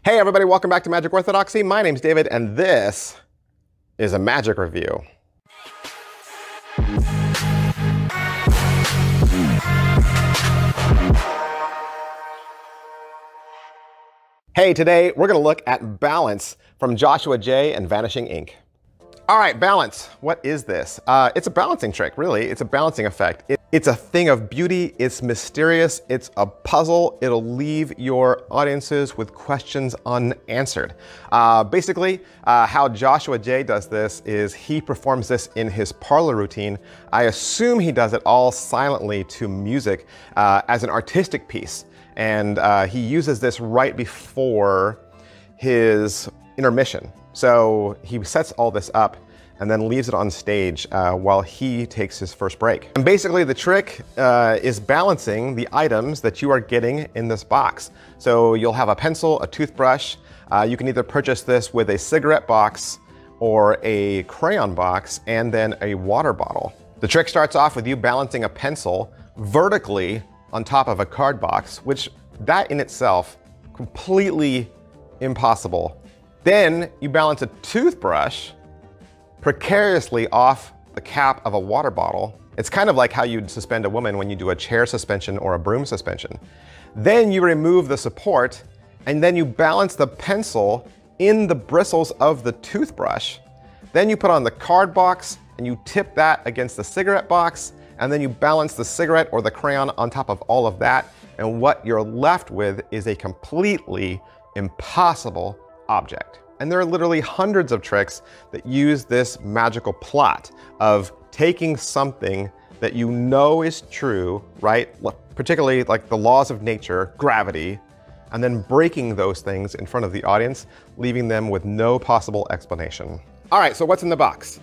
Hey everybody, welcome back to Magic Orthodoxy. My name's David and this is a magic review. Hey, today we're gonna look at Balance from Joshua J. and Vanishing Inc. All right, balance, what is this? It's a balancing trick, really. It's a balancing effect. It's a thing of beauty, it's mysterious, it's a puzzle. It'll leave your audiences with questions unanswered. Basically, how Joshua J does this is he performs this in his parlor routine. I assume he does it all silently to music as an artistic piece. And he uses this right before his intermission. So he sets all this up and then leaves it on stage while he takes his first break. And basically the trick is balancing the items that you are getting in this box. So you'll have a pencil, a toothbrush. You can either purchase this with a cigarette box or a crayon box and then a water bottle. The trick starts off with you balancing a pencil vertically on top of a card box, which that in itself, completely impossible. Then you balance a toothbrush precariously off the cap of a water bottle. It's kind of like how you'd suspend a woman when you do a chair suspension or a broom suspension. Then you remove the support and then you balance the pencil in the bristles of the toothbrush. Then you put on the card box and you tip that against the cigarette box, and then you balance the cigarette or the crayon on top of all of that. And what you're left with is a completely impossible object. And there are literally hundreds of tricks that use this magical plot of taking something that you know is true, right? Particularly like the laws of nature, gravity, and then breaking those things in front of the audience, leaving them with no possible explanation. All right, so what's in the box?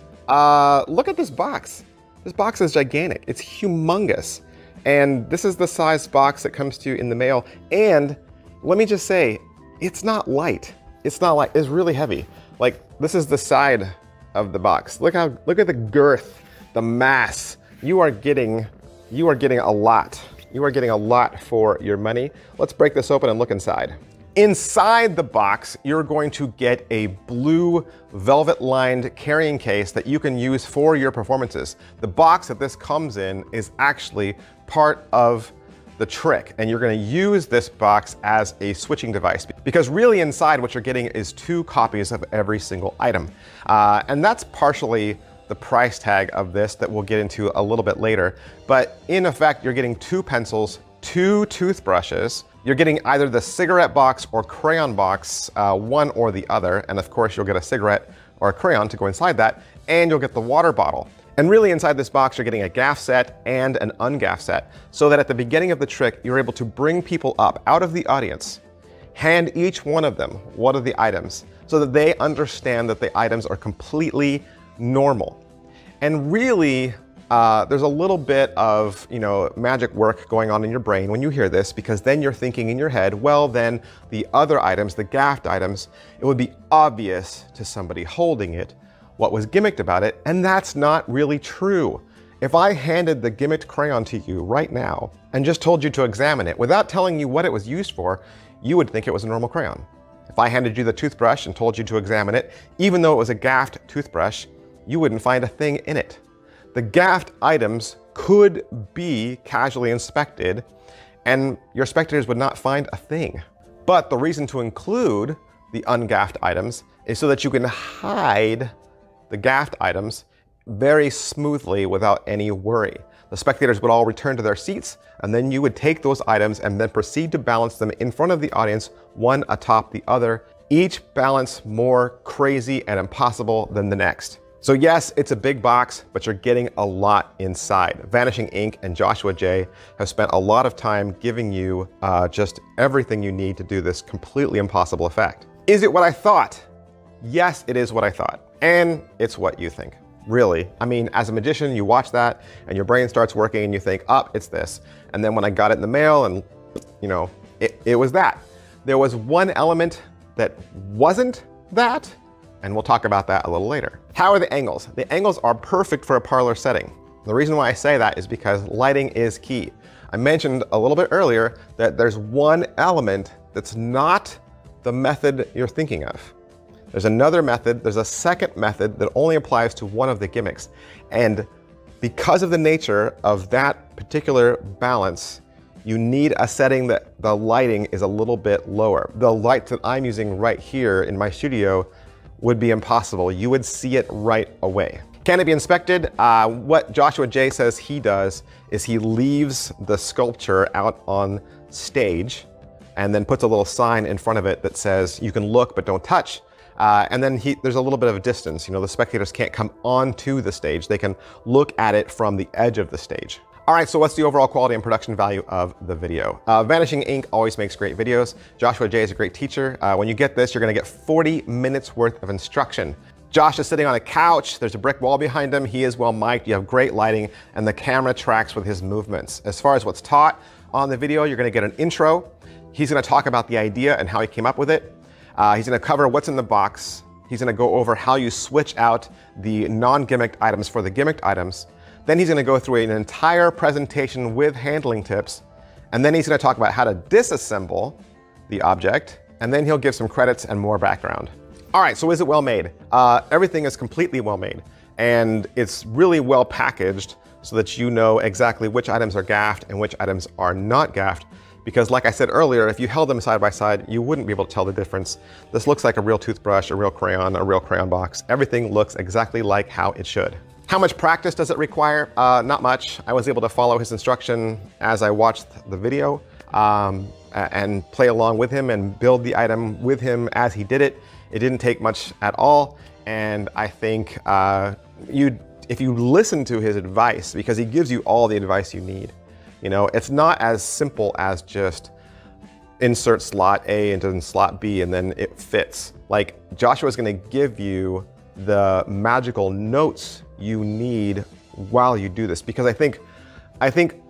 Look at this box. This box is gigantic. It's humongous. And this is the size box that comes to you in the mail. And let me just say, it's not light. It's not light, it's really heavy. Like, this is the side of the box. Look at the girth, the mass. You are getting a lot. You are getting a lot for your money. Let's break this open and look inside. Inside the box, you're going to get a blue velvet-lined carrying case that you can use for your performances. The box that this comes in is actually part of the trick, and you're going to use this box as a switching device, because really inside what you're getting is 2 copies of every single item. And that's partially the price tag of this that we'll get into a little bit later. But in effect, you're getting 2 pencils, 2 toothbrushes. You're getting either the cigarette box or crayon box, one or the other. And of course, you'll get a cigarette or a crayon to go inside that, and you'll get the water bottle. And really inside this box, you're getting a gaff set and an ungaff set, so that at the beginning of the trick, you're able to bring people up out of the audience, hand each one of them one of the items, so that they understand that the items are completely normal. And really, there's a little bit of, magic work going on in your brain when you hear this, because then you're thinking in your head, well, then the other items, the gaffed items, it would be obvious to somebody holding it what was gimmicked about it, and that's not really true. If I handed the gimmicked crayon to you right now and just told you to examine it without telling you what it was used for, you would think it was a normal crayon. If I handed you the toothbrush and told you to examine it, even though it was a gaffed toothbrush, you wouldn't find a thing in it. The gaffed items could be casually inspected and your spectators would not find a thing. But the reason to include the ungaffed items is so that you can hide the gaffed items very smoothly without any worry. The spectators would all return to their seats, and then you would take those items and then proceed to balance them in front of the audience, one atop the other, each balance more crazy and impossible than the next. So yes, it's a big box, but you're getting a lot inside. Vanishing Inc. and Joshua J. have spent a lot of time giving you just everything you need to do this completely impossible effect. Is it what I thought? Yes, it is what I thought. And it's what you think, really. I mean, as a magician, you watch that and your brain starts working and you think, oh, it's this. And then when I got it in the mail and, it was that. There was one element that wasn't that, and we'll talk about that a little later. How are the angles? The angles are perfect for a parlor setting. The reason why I say that is because lighting is key. I mentioned a little bit earlier that there's one element that's not the method you're thinking of. There's another method, there's a second method that only applies to one of the gimmicks. And because of the nature of that particular balance, you need a setting that the lighting is a little bit lower. The light that I'm using right here in my studio would be impossible. You would see it right away. Can it be inspected? What Joshua J says he does is he leaves the sculpture out on stage and then puts a little sign in front of it that says, you can look but don't touch. And then there's a little bit of a distance. You know, the spectators can't come onto the stage. They can look at it from the edge of the stage. All right, so what's the overall quality and production value of the video? Vanishing Inc. always makes great videos. Joshua J is a great teacher. When you get this, you're gonna get 40 minutes worth of instruction. Josh is sitting on a couch. There's a brick wall behind him. He is well mic'd. You have great lighting, and the camera tracks with his movements. As far as what's taught on the video, you're gonna get an intro. He's gonna talk about the idea and how he came up with it. He's gonna cover what's in the box. He's gonna go over how you switch out the non-gimmicked items for the gimmicked items. Then he's gonna go through an entire presentation with handling tips. And then he's gonna talk about how to disassemble the object. And then he'll give some credits and more background. All right, so is it well made? Everything is completely well made. And it's really well packaged so that you know exactly which items are gaffed and which items are not gaffed. Because like I said earlier, if you held them side by side, you wouldn't be able to tell the difference. This looks like a real toothbrush, a real crayon box. Everything looks exactly like how it should. How much practice does it require? Not much. I was able to follow his instruction as I watched the video and play along with him and build the item with him as he did it. It didn't take much at all. And I think if you listen to his advice, because he gives you all the advice you need, you know, it's not as simple as just insert slot A into slot B and then it fits. Like Joshua's gonna give you the magical notes you need while you do this. Because I think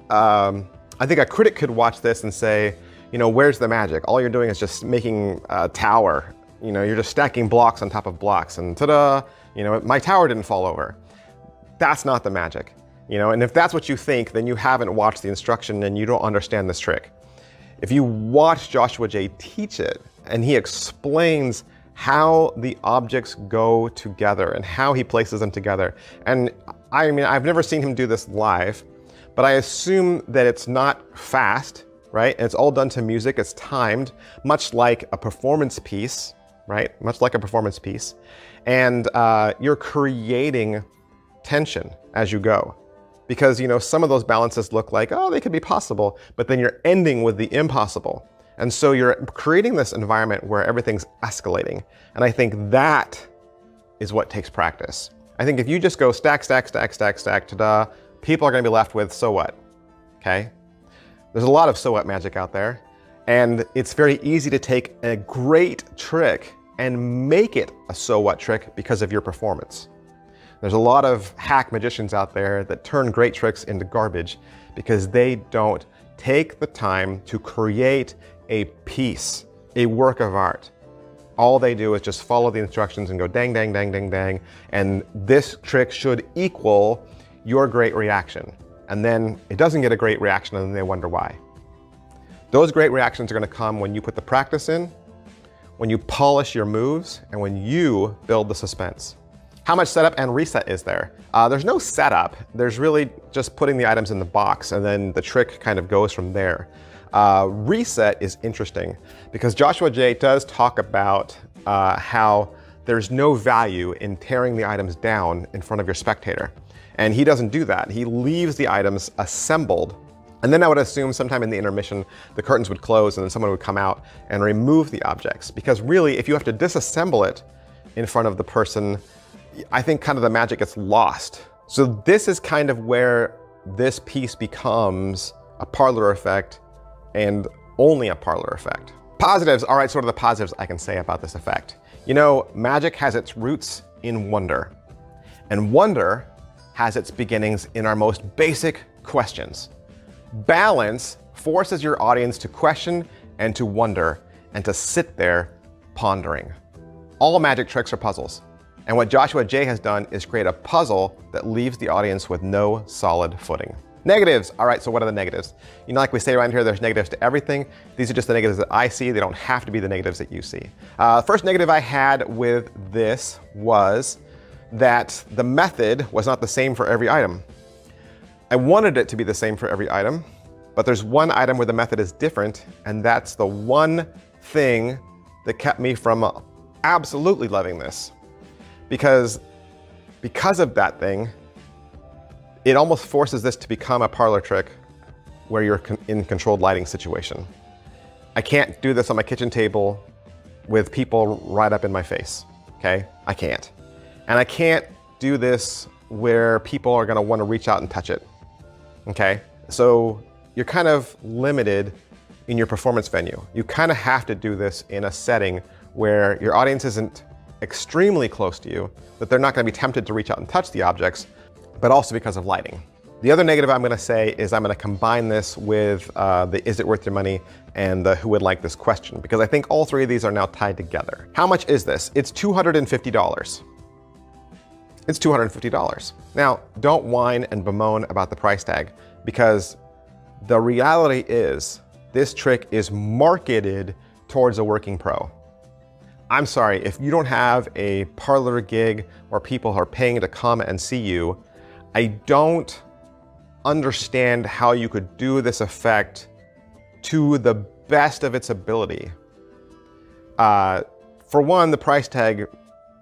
a critic could watch this and say, you know, where's the magic? All you're doing is just making a tower. You know, you're just stacking blocks on top of blocks and ta-da, you know, my tower didn't fall over. That's not the magic. You know, and if that's what you think, then you haven't watched the instruction and you don't understand this trick. If you watch Joshua J teach it and he explains how the objects go together and how he places them together. And I mean, I've never seen him do this live, but I assume that it's not fast, right? And it's all done to music, it's timed, much like a performance piece, right? Much like a performance piece. And you're creating tension as you go. Because, you know, some of those balances look like, oh, they could be possible, but then you're ending with the impossible. And so you're creating this environment where everything's escalating. And I think that is what takes practice. I think if you just go stack, stack, stack, stack, stack, ta-da, people are gonna be left with, so what, okay? There's a lot of so what magic out there. And it's very easy to take a great trick and make it a so what trick because of your performance. There's a lot of hack magicians out there that turn great tricks into garbage because they don't take the time to create a piece, a work of art. All they do is just follow the instructions and go dang, dang, dang, dang, dang. And this trick should equal your great reaction. And then it doesn't get a great reaction and then they wonder why. Those great reactions are gonna come when you put the practice in, when you polish your moves, and when you build the suspense. How much setup and reset is there? There's no setup. There's really just putting the items in the box and then the trick kind of goes from there. Reset is interesting because Joshua J does talk about how there's no value in tearing the items down in front of your spectator. And he doesn't do that. He leaves the items assembled. And then I would assume sometime in the intermission, the curtains would close and then someone would come out and remove the objects. Because really, if you have to disassemble it in front of the person, I think kind of the magic gets lost. So this is kind of where this piece becomes a parlor effect and only a parlor effect. Positives, all right, sort of the positives I can say about this effect. You know, magic has its roots in wonder. And wonder has its beginnings in our most basic questions. Balance forces your audience to question and to wonder and to sit there pondering. All magic tricks are puzzles. And what Joshua J has done is create a puzzle that leaves the audience with no solid footing. Negatives. All right, so what are the negatives? You know, like we say around here, there's negatives to everything. These are just the negatives that I see. They don't have to be the negatives that you see. First negative I had with this was that the method was not the same for every item. I wanted it to be the same for every item, but there's one item where the method is different, and that's the one thing that kept me from absolutely loving this. Because of that thing, it almost forces this to become a parlor trick where you're in controlled lighting situation. I can't do this on my kitchen table with people right up in my face, okay? I can't. And I can't do this where people are gonna wanna reach out and touch it, okay? So you're kind of limited in your performance venue. You kind of have to do this in a setting where your audience isn't extremely close to you, that they're not gonna be tempted to reach out and touch the objects, but also because of lighting. The other negative I'm gonna say is I'm gonna combine this with the is it worth your money and the who would like this question, because I think all three of these are now tied together. How much is this? It's $250. It's $250. Now, don't whine and bemoan about the price tag, because the reality is this trick is marketed towards a working pro. I'm sorry, if you don't have a parlor gig where people are paying to come and see you, I don't understand how you could do this effect to the best of its ability. For one, the price tag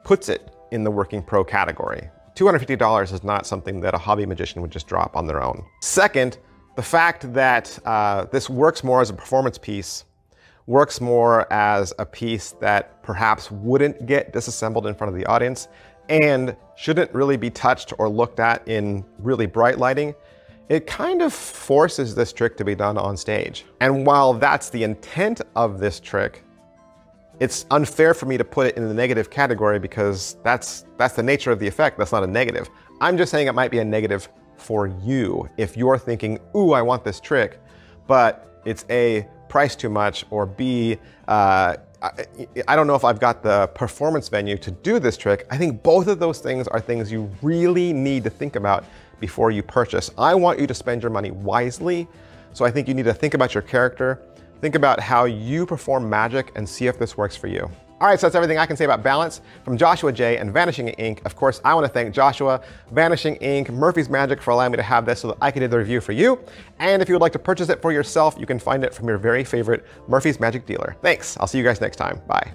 puts it in the working pro category. $250 is not something that a hobby magician would just drop on their own. Second, the fact that this works more as a performance piece, works more as a piece that perhaps wouldn't get disassembled in front of the audience and shouldn't really be touched or looked at in really bright lighting, it kind of forces this trick to be done on stage. And while that's the intent of this trick, it's unfair for me to put it in the negative category, because that's the nature of the effect. That's not a negative. I'm just saying it might be a negative for you if you're thinking, ooh, I want this trick, but it's A, price too much, or B, I don't know if I've got the performance venue to do this trick. I think both of those things are things you really need to think about before you purchase. I want you to spend your money wisely, so I think you need to think about your character, think about how you perform magic, and see if this works for you. All right, so that's everything I can say about balance from Joshua J. and Vanishing Ink. Of course, I want to thank Joshua, Vanishing Ink, Murphy's Magic for allowing me to have this so that I could do the review for you. And if you would like to purchase it for yourself, you can find it from your very favorite Murphy's Magic dealer. Thanks. I'll see you guys next time. Bye.